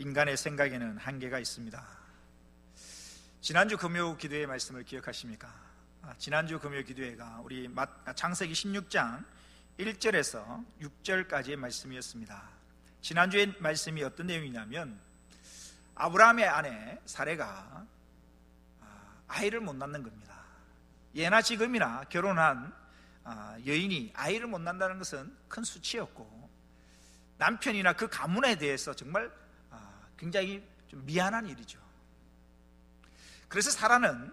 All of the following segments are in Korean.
인간의 생각에는 한계가 있습니다. 지난주 금요 기도회 말씀을 기억하십니까? 지난주 금요 기도회가 우리 창세기 16장 1절에서 6절까지의 말씀이었습니다. 지난주의 말씀이 어떤 내용이냐면, 아브라함의 아내 사레가 아이를 못 낳는 겁니다. 예나 지금이나 결혼한 여인이 아이를 못 낳는다는 것은 큰 수치였고, 남편이나 그 가문에 대해서 정말 굉장히 좀 미안한 일이죠. 그래서 사라는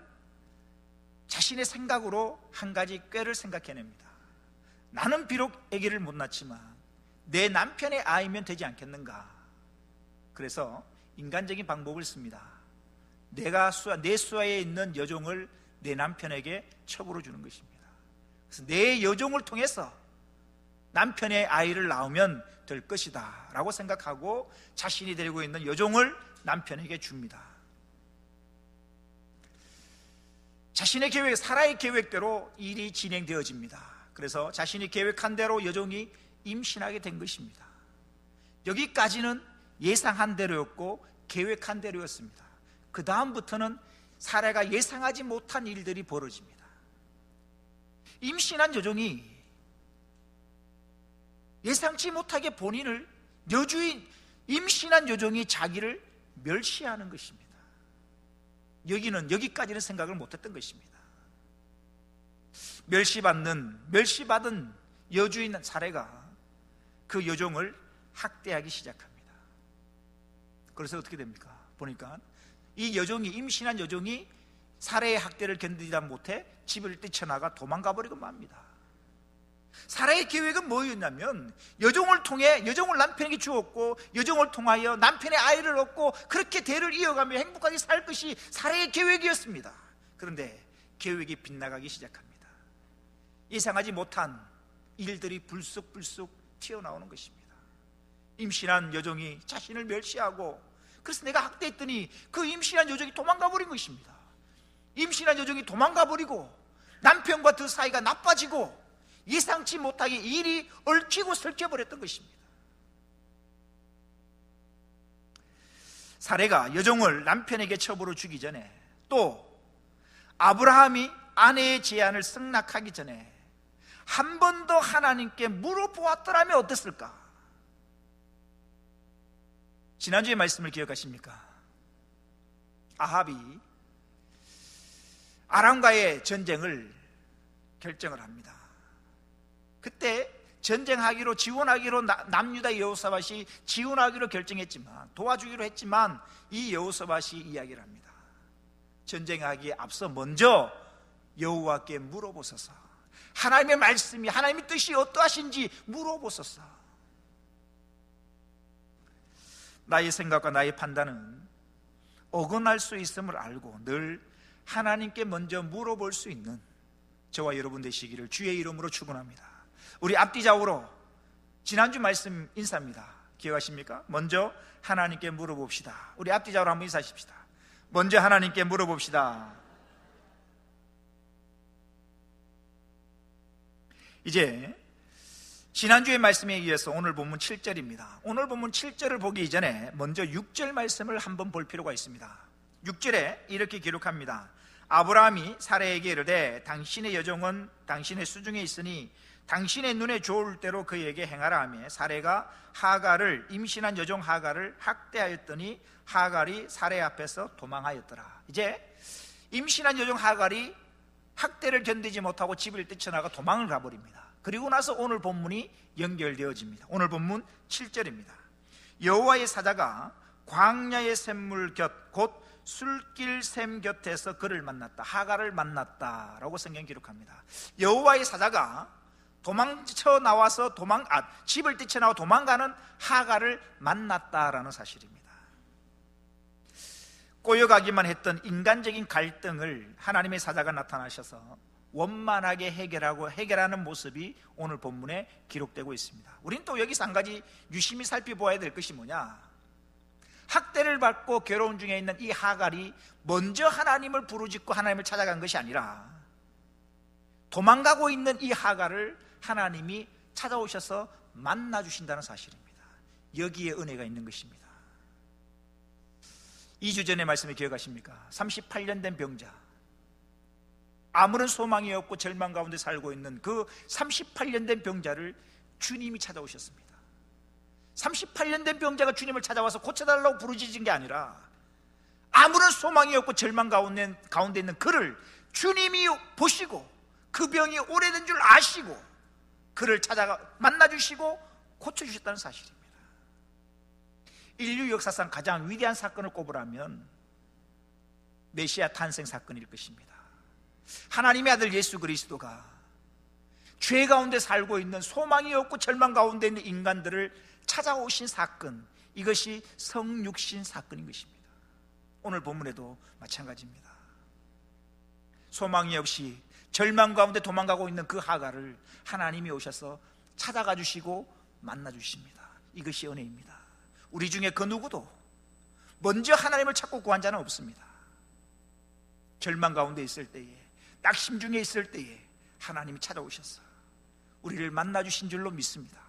자신의 생각으로 한 가지 꾀를 생각해냅니다. 나는 비록 아기를 못 낳지만 내 남편의 아이면 되지 않겠는가. 그래서 인간적인 방법을 씁니다. 내 수하에 있는 여종을 내 남편에게 첩으로 주는 것입니다. 그래서 내 여종을 통해서 남편의 아이를 낳으면 될 것이다 라고 생각하고 자신이 데리고 있는 여종을 남편에게 줍니다. 자신의 계획, 사라의 계획대로 일이 진행되어집니다. 그래서 자신이 계획한 대로 여종이 임신하게 된 것입니다. 여기까지는 예상한 대로였고 계획한 대로였습니다. 그 다음부터는 사라가 예상하지 못한 일들이 벌어집니다. 임신한 여종이 예상치 못하게 본인을, 임신한 여종이 자기를 멸시하는 것입니다. 여기까지는 생각을 못했던 것입니다. 멸시받은 여주인 사레가 그 여종을 학대하기 시작합니다. 그래서 어떻게 됩니까? 보니까 이 여종이, 임신한 여종이 사레의 학대를 견디다 못해 집을 뛰쳐나가 도망가 버리고 맙니다. 사라의 계획은 뭐였냐면, 여종을 남편에게 주었고 여종을 통하여 남편의 아이를 얻고 그렇게 대를 이어가며 행복하게 살 것이 사라의 계획이었습니다. 그런데 계획이 빗나가기 시작합니다. 예상하지 못한 일들이 불쑥불쑥 튀어나오는 것입니다. 임신한 여종이 자신을 멸시하고, 그래서 내가 학대했더니 그 임신한 여종이 도망가 버린 것입니다. 임신한 여종이 도망가 버리고 남편과 그 사이가 나빠지고 예상치 못하게 일이 얽히고 설켜버렸던 것입니다. 사레가 여종을 남편에게 첩으로 주기 전에, 또 아브라함이 아내의 제안을 승낙하기 전에 한 번 더 하나님께 물어보았더라면 어땠을까? 지난주의 말씀을 기억하십니까? 아합이 아람과의 전쟁을 결정을 합니다. 그때 전쟁하기로, 지원하기로 남유다 여호사밧이 지원하기로 결정했지만, 도와주기로 했지만, 이 여호사밧이 이야기를 합니다. 전쟁하기에 앞서 먼저 여호와께 물어보소서. 하나님의 말씀이, 하나님의 뜻이 어떠하신지 물어보소서. 나의 생각과 나의 판단은 어긋날 수 있음을 알고 늘 하나님께 먼저 물어볼 수 있는 저와 여러분 되시기를 주의 이름으로 축원합니다. 우리 앞뒤 좌우로 지난주 말씀 인사입니다. 기억하십니까? 먼저 하나님께 물어봅시다. 우리 앞뒤 좌우로 한번 인사하십시다. 먼저 하나님께 물어봅시다. 이제 지난주의 말씀에 이어서 오늘 본문 7절입니다. 오늘 본문 7절을 보기 이전에 먼저 6절 말씀을 한번 볼 필요가 있습니다. 6절에 이렇게 기록합니다. 아브라함이 사레에게 이르되 당신의 여종은 당신의 수중에 있으니 당신의 눈에 좋을 대로 그에게 행하라 하며, 사레가 하갈을, 임신한 여종 하갈을 학대하였더니 하갈이 사레 앞에서 도망하였더라. 이제 임신한 여종 하갈이 학대를 견디지 못하고 집을 뛰쳐나가 도망을 가버립니다. 그리고 나서 오늘 본문이 연결되어집니다. 오늘 본문 7절입니다. 여호와의 사자가 광야의 샘물 곁, 곧 술길 샘 곁에서 그를 만났다, 하갈을 만났다라고 성경 기록합니다. 여호와의 사자가 도망쳐 나와서 집을 뛰쳐나와 도망가는 하갈을 만났다라는 사실입니다. 꼬여가기만 했던 인간적인 갈등을 하나님의 사자가 나타나셔서 원만하게 해결하는 모습이 오늘 본문에 기록되고 있습니다. 우린 또 여기서 한 가지 유심히 살펴보아야 될 것이 뭐냐, 학대를 받고 괴로운 중에 있는 이 하갈이 먼저 하나님을 부르짖고 하나님을 찾아간 것이 아니라, 도망가고 있는 이 하갈을 하나님이 찾아오셔서 만나주신다는 사실입니다. 여기에 은혜가 있는 것입니다. 2주 전의 말씀을 기억하십니까? 38년 된 병자, 아무런 소망이 없고 절망 가운데 살고 있는 그 38년 된 병자를 주님이 찾아오셨습니다. 38년 된 병자가 주님을 찾아와서 고쳐달라고 부르짖은 게 아니라 아무런 소망이 없고 절망 가운데 있는 그를 주님이 보시고 그 병이 오래된 줄 아시고 그를 찾아가 만나주시고 고쳐주셨다는 사실입니다. 인류 역사상 가장 위대한 사건을 꼽으라면 메시아 탄생 사건일 것입니다. 하나님의 아들 예수 그리스도가 죄 가운데 살고 있는 소망이 없고 절망 가운데 있는 인간들을 찾아오신 사건, 이것이 성육신 사건인 것입니다. 오늘 본문에도 마찬가지입니다. 소망이 없이 절망 가운데 도망가고 있는 그 하갈을 하나님이 오셔서 찾아가 주시고 만나 주십니다. 이것이 은혜입니다. 우리 중에 그 누구도 먼저 하나님을 찾고 구한 자는 없습니다. 절망 가운데 있을 때에, 낙심 중에 있을 때에 하나님이 찾아오셔서 우리를 만나 주신 줄로 믿습니다.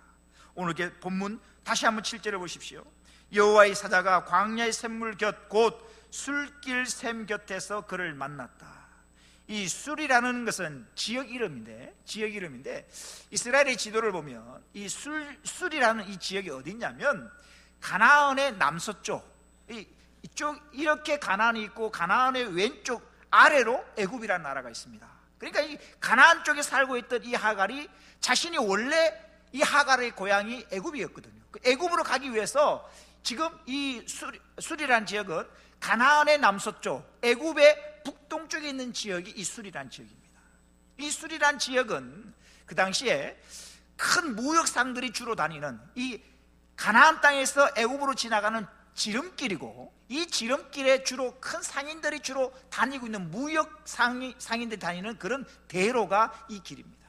오늘 본문 다시 한번 7절을 보십시오. 여호와의 사자가 광야의 샘물 곁 곧 술길 샘 곁에서 그를 만났다. 이 술이라는 것은 지역 이름인데 이스라엘의 지도를 보면 이 술이라는 이 지역이 어디 있냐면 가나안의 남서쪽, 이쪽 이렇게 가나안이 있고 가나안의 왼쪽 아래로 애굽이라는 나라가 있습니다. 그러니까 이 가나안 쪽에 살고 있던 이 하갈이 자신이 원래 이 하갈의 고향이 애굽이었거든요. 그 애굽으로 가기 위해서 지금 이 술이라는 지역은 가나안의 남서쪽, 애굽의 북동쪽에 있는 지역이 이 술이라는 지역입니다. 이 술이라는 지역은 그 당시에 큰 무역상들이 주로 다니는 이 가나안 땅에서 애굽으로 지나가는 지름길이고, 이 지름길에 주로 큰 상인들이 주로 다니고 있는 무역 상인들이 다니는 그런 대로가 이 길입니다.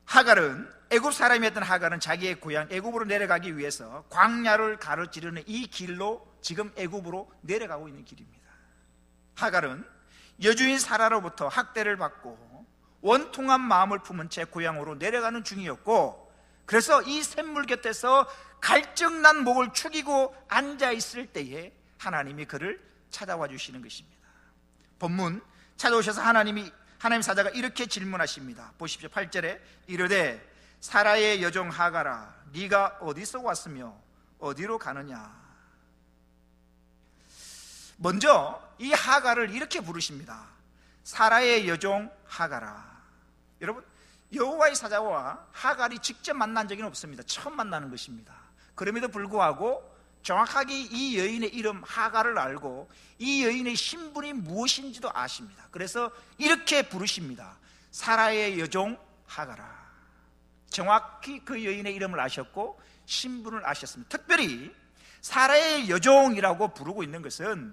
하갈은, 애굽 사람이었던 하갈은 자기의 고향 애굽으로 내려가기 위해서 광야를 가로지르는 이 길로 지금 애굽으로 내려가고 있는 길입니다. 하갈은 여주인 사라로부터 학대를 받고 원통한 마음을 품은 채 고향으로 내려가는 중이었고, 그래서 이 샘물 곁에서 갈증난 목을 축이고 앉아 있을 때에 하나님이 그를 찾아와 주시는 것입니다. 본문 찾아오셔서 하나님 사자가 이렇게 질문하십니다. 보십시오. 8절에 이르되 사라의 여종 하갈아, 네가 어디서 왔으며 어디로 가느냐. 먼저 이 하갈을 이렇게 부르십니다. 사라의 여종 하갈아. 여러분, 여호와의 사자와 하갈이 직접 만난 적은 없습니다. 처음 만나는 것입니다. 그럼에도 불구하고 정확하게 이 여인의 이름 하갈을 알고 이 여인의 신분이 무엇인지도 아십니다. 그래서 이렇게 부르십니다. 사라의 여종 하갈아. 정확히 그 여인의 이름을 아셨고 신분을 아셨습니다. 특별히 사라의 여종이라고 부르고 있는 것은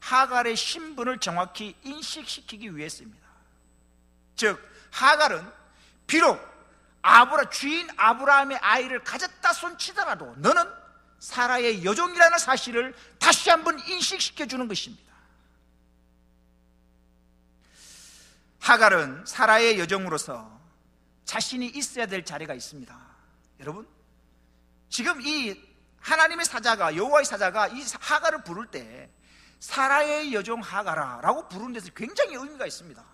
하갈의 신분을 정확히 인식시키기 위해서입니다. 즉 하갈은 비록 주인 아브라함의 아이를 가졌다 손치더라도 너는 사라의 여종이라는 사실을 다시 한번 인식시켜 주는 것입니다. 하갈은 사라의 여종으로서 자신이 있어야 될 자리가 있습니다. 여러분, 지금 이 하나님의 사자가, 여호와의 사자가 이 하갈을 부를 때 사라의 여종 하갈아라고 부르는 데서 굉장히 의미가 있습니다.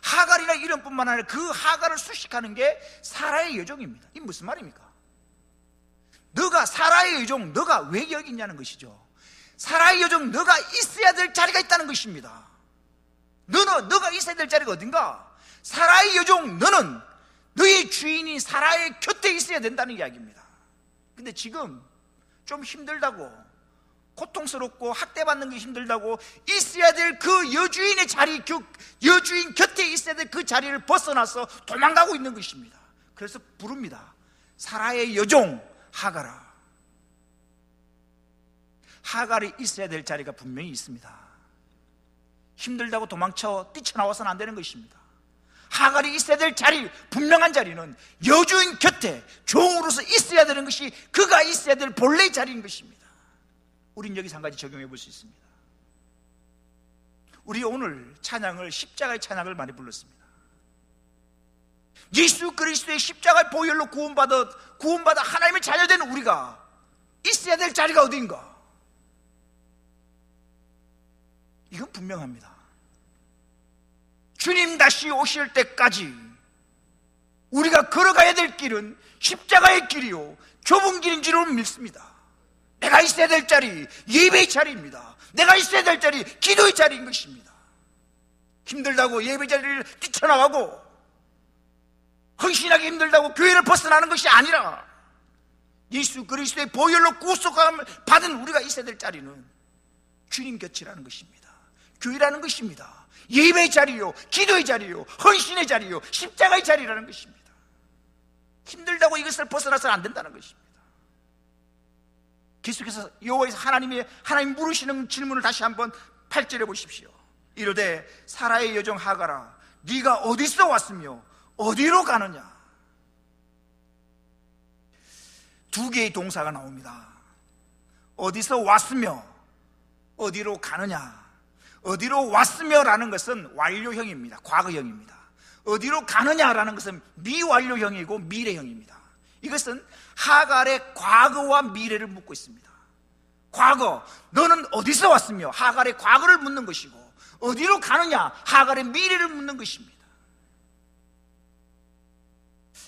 하갈이라 이름뿐만 아니라 그 하갈을 수식하는 게 사라의 여종입니다. 이게 무슨 말입니까? 너가 사라의 여종, 너가 왜 여기 있냐는 것이죠. 사라의 여종, 너가 있어야 될 자리가 있다는 것입니다. 너가 있어야 될 자리가 어딘가? 사라의 여종, 너는 너의 주인이 사라의 곁에 있어야 된다는 이야기입니다. 근데 지금 좀 힘들다고, 고통스럽고 학대받는 게 힘들다고 있어야 될 그 여주인의 자리, 여주인 곁에 있어야 될 그 자리를 벗어나서 도망가고 있는 것입니다. 그래서 부릅니다. 사라의 여종 하갈아. 하갈이 있어야 될 자리가 분명히 있습니다. 힘들다고 도망쳐 뛰쳐나와서는 안 되는 것입니다. 하갈이 있어야 될 자리, 분명한 자리는 여주인 곁에 종으로서 있어야 되는 것이 그가 있어야 될 본래의 자리인 것입니다. 우린 여기서 한 가지 적용해 볼 수 있습니다. 우리 오늘 찬양을 십자가의 찬양을 많이 불렀습니다. 예수 그리스도의 십자가의 보혈로 구원받아 하나님의 자녀된 우리가 있어야 될 자리가 어디인가? 이건 분명합니다. 주님 다시 오실 때까지 우리가 걸어가야 될 길은 십자가의 길이요 좁은 길인 줄로 믿습니다. 내가 있어야 될 자리, 예배의 자리입니다. 내가 있어야 될 자리, 기도의 자리인 것입니다. 힘들다고 예배 자리를 뛰쳐나가고 헌신하기 힘들다고 교회를 벗어나는 것이 아니라 예수 그리스도의 보혈로 구속함을 받은 우리가 있어야 될 자리는 주님 곁이라는 것입니다. 교회라는 것입니다. 예배의 자리요, 기도의 자리요, 헌신의 자리요, 십자가의 자리라는 것입니다. 힘들다고 이것을 벗어나서는 안 된다는 것입니다. 계속해서 여호와에서 하나님 물으시는 질문을 다시 한번 8절에 보십시오. 이르되 사라의 여종 하가라, 네가 어디서 왔으며 어디로 가느냐? 두 개의 동사가 나옵니다. 어디서 왔으며 어디로 가느냐. 어디로 왔으며라는 것은 완료형입니다. 과거형입니다. 어디로 가느냐라는 것은 미완료형이고 미래형입니다. 이것은 하갈의 과거와 미래를 묻고 있습니다. 과거, 너는 어디서 왔으며 하갈의 과거를 묻는 것이고, 어디로 가느냐, 하갈의 미래를 묻는 것입니다.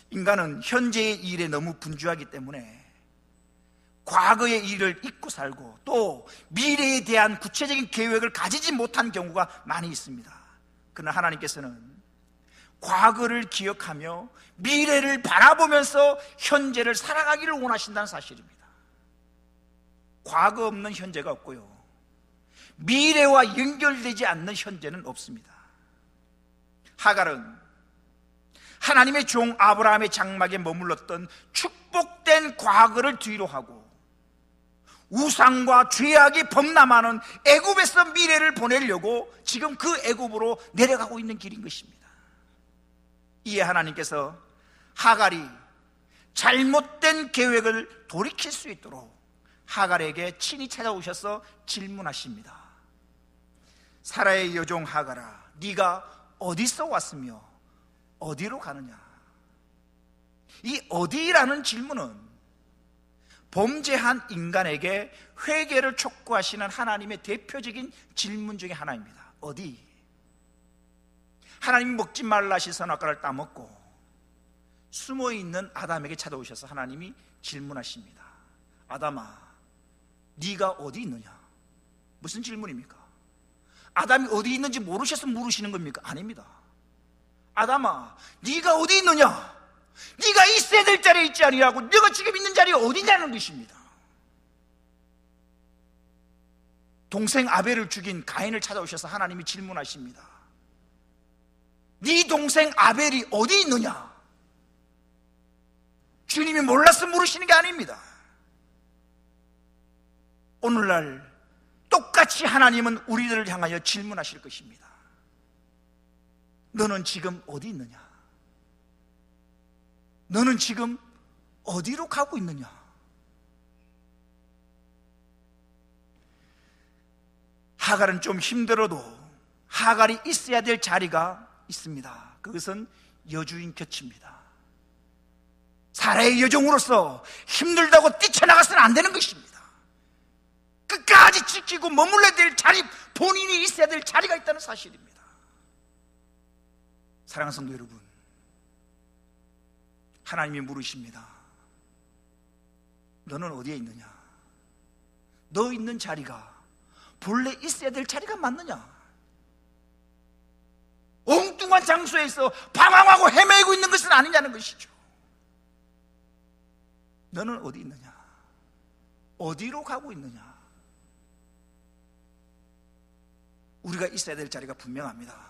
인간은 현재의 일에 너무 분주하기 때문에 과거의 일을 잊고 살고 또 미래에 대한 구체적인 계획을 가지지 못한 경우가 많이 있습니다. 그러나 하나님께서는 과거를 기억하며 미래를 바라보면서 현재를 살아가기를 원하신다는 사실입니다. 과거 없는 현재가 없고요, 미래와 연결되지 않는 현재는 없습니다. 하갈은 하나님의 종 아브라함의 장막에 머물렀던 축복된 과거를 뒤로 하고 우상과 죄악이 범람하는 애굽에서 미래를 보내려고 지금 그 애굽으로 내려가고 있는 길인 것입니다. 이에 하나님께서 하갈이 잘못된 계획을 돌이킬 수 있도록 하갈에게 친히 찾아오셔서 질문하십니다. 사라의 여종 하갈아, 네가 어디서 왔으며 어디로 가느냐? 이 어디라는 질문은 범죄한 인간에게 회개를 촉구하시는 하나님의 대표적인 질문 중에 하나입니다. 어디? 하나님이 먹지 말라 하신 선악과를 따먹고 숨어있는 아담에게 찾아오셔서 하나님이 질문하십니다. 아담아, 네가 어디 있느냐? 무슨 질문입니까? 아담이 어디 있는지 모르셔서 물으시는 겁니까? 아닙니다. 아담아, 네가 어디 있느냐? 네가 있어야 될 자리에 있지 아니하고 네가 지금 있는 자리가 어디냐는 것입니다. 동생 아벨을 죽인 가인을 찾아오셔서 하나님이 질문하십니다. 네 동생 아벨이 어디 있느냐? 주님이 몰라서 물으시는 게 아닙니다. 오늘날 똑같이 하나님은 우리들을 향하여 질문하실 것입니다. 너는 지금 어디 있느냐? 너는 지금 어디로 가고 있느냐? 하갈은 좀 힘들어도 하갈이 있어야 될 자리가 있습니다. 그것은 여주인 곁입니다. 사라의 여종으로서 힘들다고 뛰쳐나가서는 안 되는 것입니다. 끝까지 지키고 머물러야 될 자리, 본인이 있어야 될 자리가 있다는 사실입니다. 사랑하는 성도 여러분, 하나님이 물으십니다. 너는 어디에 있느냐? 너 있는 자리가 본래 있어야 될 자리가 맞느냐? 엉뚱한 장소에서 방황하고 헤매고 있는 것은 아니냐는 것이죠. 너는 어디 있느냐? 어디로 가고 있느냐? 우리가 있어야 될 자리가 분명합니다.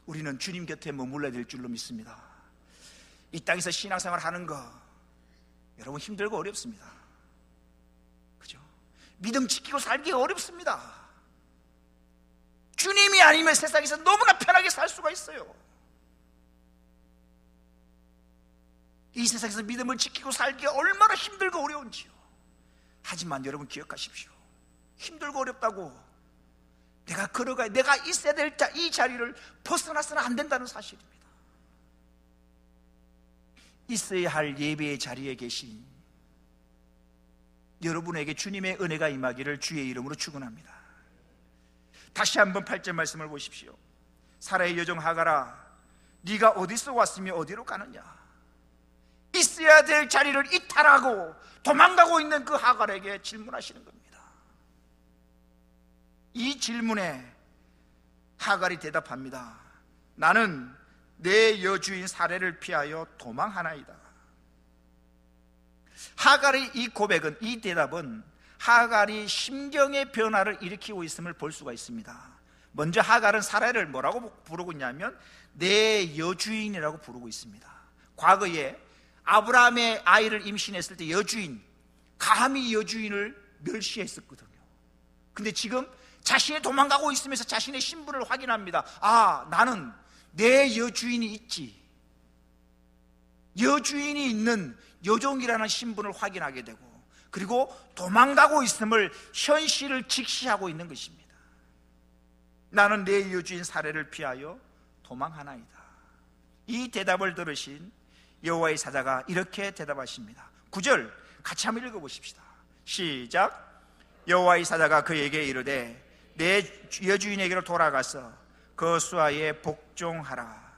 우리는 주님 곁에 머물러야 될 줄로 믿습니다. 이 땅에서 신앙생활 하는 거 여러분 힘들고 어렵습니다. 그죠? 믿음 지키고 살기가 어렵습니다. 주님이 아니면 세상에서 너무나 편하게 살 수가 있어요. 이 세상에서 믿음을 지키고 살기가 얼마나 힘들고 어려운지요. 하지만 여러분 기억하십시오. 힘들고 어렵다고 내가 걸어가야, 내가 있어야 될 이 자리를 벗어나서는 안 된다는 사실입니다. 있어야 할 예배의 자리에 계신 여러분에게 주님의 은혜가 임하기를 주의 이름으로 축원합니다. 다시 한번 8절 말씀을 보십시오. 사라의 여종 하갈아, 네가 어디서 왔으며 어디로 가느냐? 있어야 될 자리를 이탈하고 도망가고 있는 그 하갈에게 질문하시는 겁니다. 이 질문에 하갈이 대답합니다. 나는 내 여주인 사례를 피하여 도망하나이다. 하갈의 이 고백은, 이 대답은 하갈이 심경의 변화를 일으키고 있음을 볼 수가 있습니다. 먼저 하갈은 사례를 뭐라고 부르고 있냐면 내 여주인이라고 부르고 있습니다. 과거에 아브라함의 아이를 임신했을 때 여주인, 감히 여주인을 멸시했었거든요. 근데 지금 자신이 도망가고 있으면서 자신의 신분을 확인합니다. 아, 나는 내 여주인이 있지. 여주인이 있는 여종이라는 신분을 확인하게 되고, 그리고 도망가고 있음을 현실을 직시하고 있는 것입니다. 나는 내 여주인 사례를 피하여 도망하나이다. 이 대답을 들으신 여호와의 사자가 이렇게 대답하십니다. 9절 같이 한번 읽어보십시다. 시작. 여호와의 사자가 그에게 이르되 내 여주인에게로 돌아가서 그 수하에 복종하라.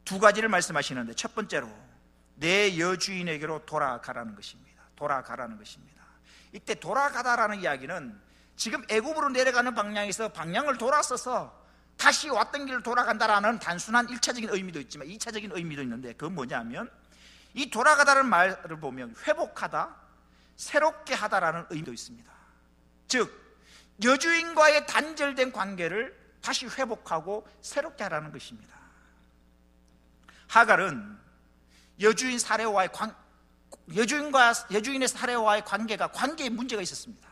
두 가지를 말씀하시는데, 첫 번째로 내 여주인에게로 돌아가라는 것입니다. 돌아가라는 것입니다. 이때 돌아가다라는 이야기는 지금 애굽으로 내려가는 방향에서 방향을 돌아서서 다시 왔던 길을 돌아간다라는 단순한 1차적인 의미도 있지만 2차적인 의미도 있는데, 그건 뭐냐면 이 돌아가다는 말을 보면 회복하다, 새롭게 하다라는 의미도 있습니다. 즉 여주인과의 단절된 관계를 다시 회복하고 새롭게 하라는 것입니다. 하갈은 여주인의 사례와의 관계에 문제가 있었습니다.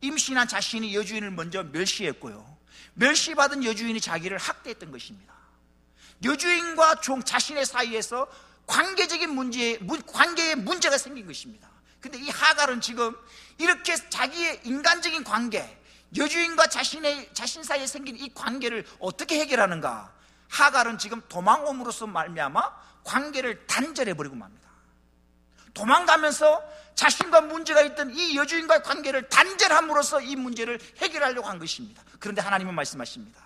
임신한 자신이 여주인을 먼저 멸시했고요, 멸시받은 여주인이 자기를 학대했던 것입니다. 여주인과 자신의 사이에서 관계에 문제가 생긴 것입니다. 근데 이 하갈은 지금 이렇게 자기의 인간적인 관계, 여주인과 자신 사이에 생긴 이 관계를 어떻게 해결하는가? 하갈은 지금 도망옴으로써 말미암아 관계를 단절해버리고 맙니다. 도망가면서 자신과 문제가 있던 이 여주인과의 관계를 단절함으로써 이 문제를 해결하려고 한 것입니다. 그런데 하나님은 말씀하십니다.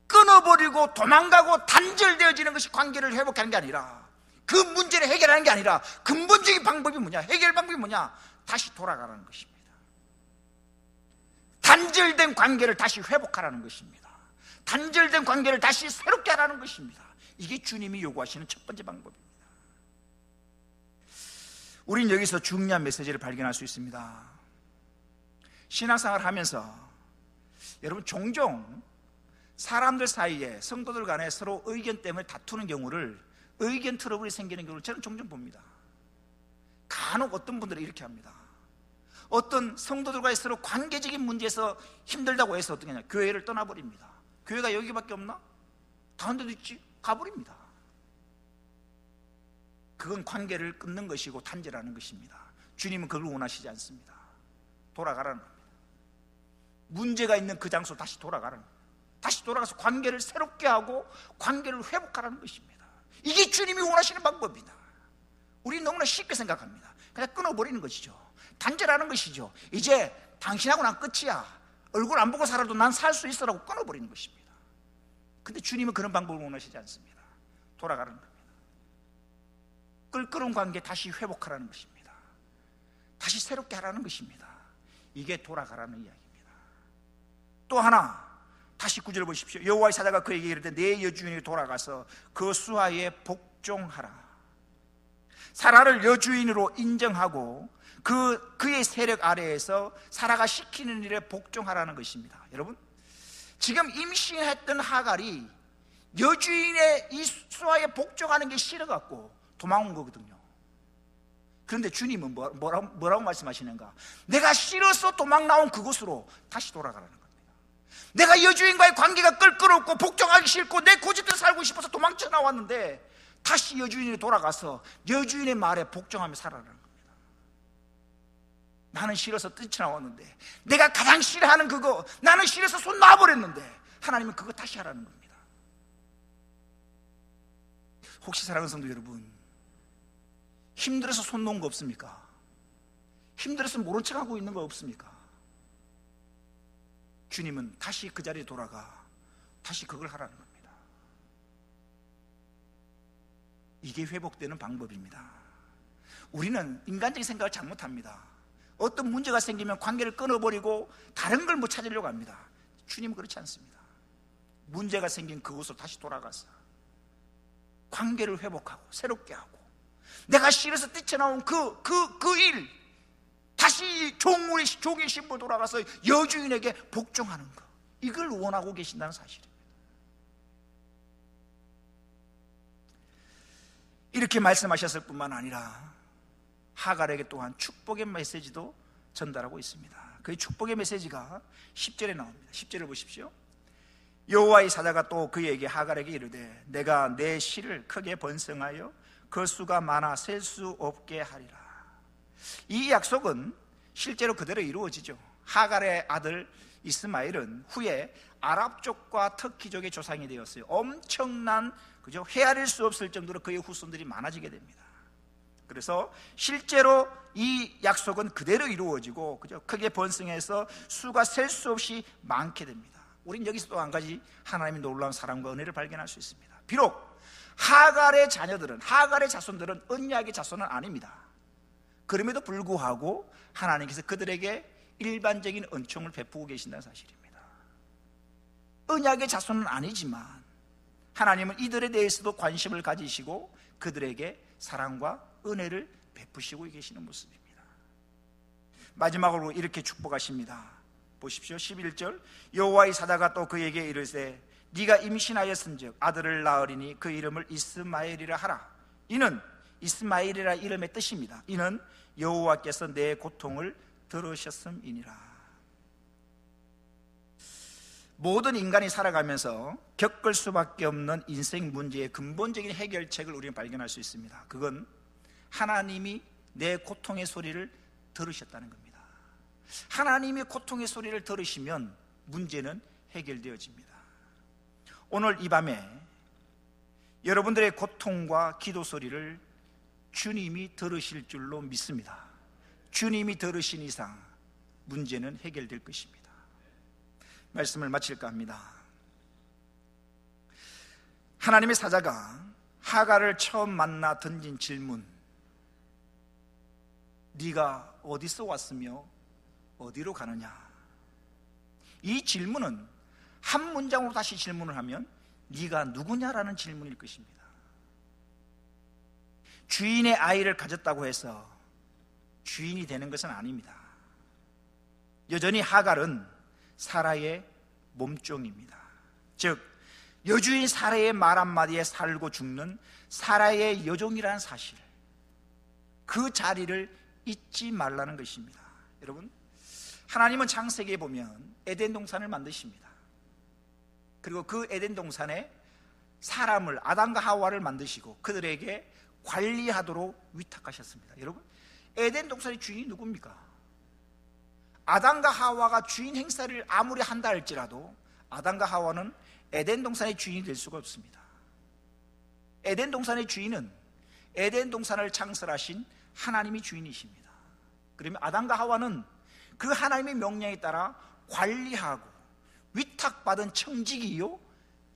끊어버리고 도망가고 단절되어지는 것이 관계를 회복하는 게 아니라, 그 문제를 해결하는 게 아니라 근본적인 방법이 뭐냐? 해결 방법이 뭐냐? 다시 돌아가라는 것입니다. 단절된 관계를 다시 회복하라는 것입니다. 단절된 관계를 다시 새롭게 하라는 것입니다. 이게 주님이 요구하시는 첫 번째 방법입니다. 우린 여기서 중요한 메시지를 발견할 수 있습니다. 신앙생활을 하면서 여러분, 종종 사람들 사이에, 성도들 간에 서로 의견 때문에 다투는 경우를, 의견 트러블이 생기는 경우를 저는 종종 봅니다. 간혹 어떤 분들은 이렇게 합니다. 어떤 성도들과의 서로 관계적인 문제에서 힘들다고 해서 어떻게 하냐, 교회를 떠나버립니다. 교회가 여기밖에 없나? 다른 데도 있지? 가버립니다. 그건 관계를 끊는 것이고 단절하는 것입니다. 주님은 그걸 원하시지 않습니다. 돌아가라는 겁니다. 문제가 있는 그 장소로 다시 돌아가라는 겁니다. 다시 돌아가서 관계를 새롭게 하고 관계를 회복하라는 것입니다. 이게 주님이 원하시는 방법입니다. 우리는 너무나 쉽게 생각합니다. 그냥 끊어버리는 것이죠. 단절하는 것이죠. 이제 당신하고 난 끝이야, 얼굴 안 보고 살아도 난 살 수 있어라고 끊어버리는 것입니다. 근데 주님은 그런 방법을 원하시지 않습니다. 돌아가는 겁니다. 끓끓은 관계 다시 회복하라는 것입니다. 다시 새롭게 하라는 것입니다. 이게 돌아가라는 이야기입니다. 또 하나, 다시 9절 보십시오. 여호와의 사자가 그에게 이르되 내 여주인에게 돌아가서 그 수하에 복종하라. 사라를 여주인으로 인정하고 그의 세력 아래에서 사라가 시키는 일에 복종하라는 것입니다. 여러분, 지금 임신했던 하갈이 여주인의 이 수하에 복종하는 게 싫어갖고 도망온 거거든요. 그런데 주님은 뭐라고 말씀하시는가? 내가 싫어서 도망 나온 그곳으로 다시 돌아가라는 겁니다. 내가 여주인과의 관계가 껄끄럽고 복종하기 싫고 내 고집대로 살고 싶어서 도망쳐 나왔는데 다시 여주인이 돌아가서 여주인의 말에 복종하며 살아라는 겁니다. 나는 싫어서 뛰쳐나왔는데, 내가 가장 싫어하는 그거, 나는 싫어서 손 놔버렸는데 하나님은 그거 다시 하라는 겁니다. 혹시 사랑하는 성도 여러분, 힘들어서 손 놓은 거 없습니까? 힘들어서 모른 척하고 있는 거 없습니까? 주님은 다시 그 자리에 돌아가 다시 그걸 하라는 겁니다. 이게 회복되는 방법입니다. 우리는 인간적인 생각을 잘못합니다. 어떤 문제가 생기면 관계를 끊어버리고 다른 걸 뭐 찾으려고 합니다. 주님은 그렇지 않습니다. 문제가 생긴 그곳으로 다시 돌아가서 관계를 회복하고 새롭게 하고, 내가 실에서 뛰쳐나온 그 일 다시 종의 신분 돌아가서 여주인에게 복종하는 것, 이걸 원하고 계신다는 사실입니다. 이렇게 말씀하셨을 뿐만 아니라 하갈에게 또한 축복의 메시지도 전달하고 있습니다. 그 축복의 메시지가 10절에 나옵니다. 10절을 보십시오. 여호와의 사자가 또 그에게 하갈에게 이르되 내가 내 씨를 크게 번성하여 그 수가 많아 셀 수 없게 하리라. 이 약속은 실제로 그대로 이루어지죠. 하갈의 아들 이스마엘은 후에 아랍족과 터키족의 조상이 되었어요. 엄청난, 그죠? 헤아릴 수 없을 정도로 그의 후손들이 많아지게 됩니다. 그래서 실제로 이 약속은 그대로 이루어지고, 그죠? 크게 번성해서 수가 셀 수 없이 많게 됩니다. 우린 여기서 또 한 가지 하나님의 놀라운 사랑과 은혜를 발견할 수 있습니다. 비록 하갈의 자녀들은, 하갈의 자손들은 언약의 자손은 아닙니다. 그럼에도 불구하고 하나님께서 그들에게 일반적인 은총을 베푸고 계신다는 사실입니다. 언약의 자손은 아니지만 하나님은 이들에 대해서도 관심을 가지시고 그들에게 사랑과 은혜를 베푸시고 계시는 모습입니다. 마지막으로 이렇게 축복하십니다. 보십시오. 11절. 여호와의 사자가 또 그에게 이르되 네가 임신하였은즉 아들을 낳으리니 그 이름을 이스마엘이라 하라. 이는 이스마엘이라 이름의 뜻입니다. 이는 여호와께서 내 고통을 들으셨음이니라. 모든 인간이 살아가면서 겪을 수밖에 없는 인생 문제의 근본적인 해결책을 우리는 발견할 수 있습니다. 그건 하나님이 내 고통의 소리를 들으셨다는 겁니다. 하나님의 고통의 소리를 들으시면 문제는 해결되어집니다. 오늘 이 밤에 여러분들의 고통과 기도 소리를 주님이 들으실 줄로 믿습니다. 주님이 들으신 이상 문제는 해결될 것입니다. 말씀을 마칠까 합니다. 하나님의 사자가 하갈을 처음 만나 던진 질문, 네가 어디서 왔으며 어디로 가느냐? 이 질문은 한 문장으로 다시 질문을 하면 네가 누구냐라는 질문일 것입니다. 주인의 아이를 가졌다고 해서 주인이 되는 것은 아닙니다. 여전히 하갈은 사라의 몸종입니다. 즉 여주인 사라의 말 한마디에 살고 죽는 사라의 여종이라는 사실, 그 자리를 잊지 말라는 것입니다. 여러분, 하나님은 창세기에 보면 에덴 동산을 만드십니다. 그리고 그 에덴 동산에 사람을, 아담과 하와를 만드시고 그들에게 관리하도록 위탁하셨습니다. 여러분, 에덴 동산의 주인이 누굽니까? 아담과 하와가 주인 행사를 아무리 한다 할지라도 아담과 하와는 에덴 동산의 주인이 될 수가 없습니다. 에덴 동산의 주인은 에덴 동산을 창설하신 하나님이 주인이십니다. 그러면 아담과 하와는 그 하나님의 명령에 따라 관리하고 위탁받은 청지기요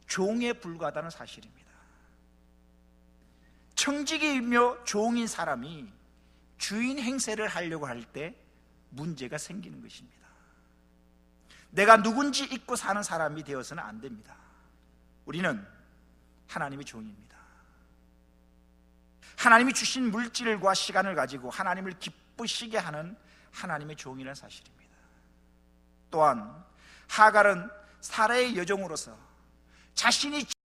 종에 불과하다는 사실입니다. 청지기이며 종인 사람이 주인 행세를 하려고 할 때 문제가 생기는 것입니다. 내가 누군지 잊고 사는 사람이 되어서는 안 됩니다. 우리는 하나님의 종입니다. 하나님이 주신 물질과 시간을 가지고 하나님을 기쁘시게 하는 하나님의 종이라는 사실입니다. 또한 하갈은 사라의 여종으로서 자신이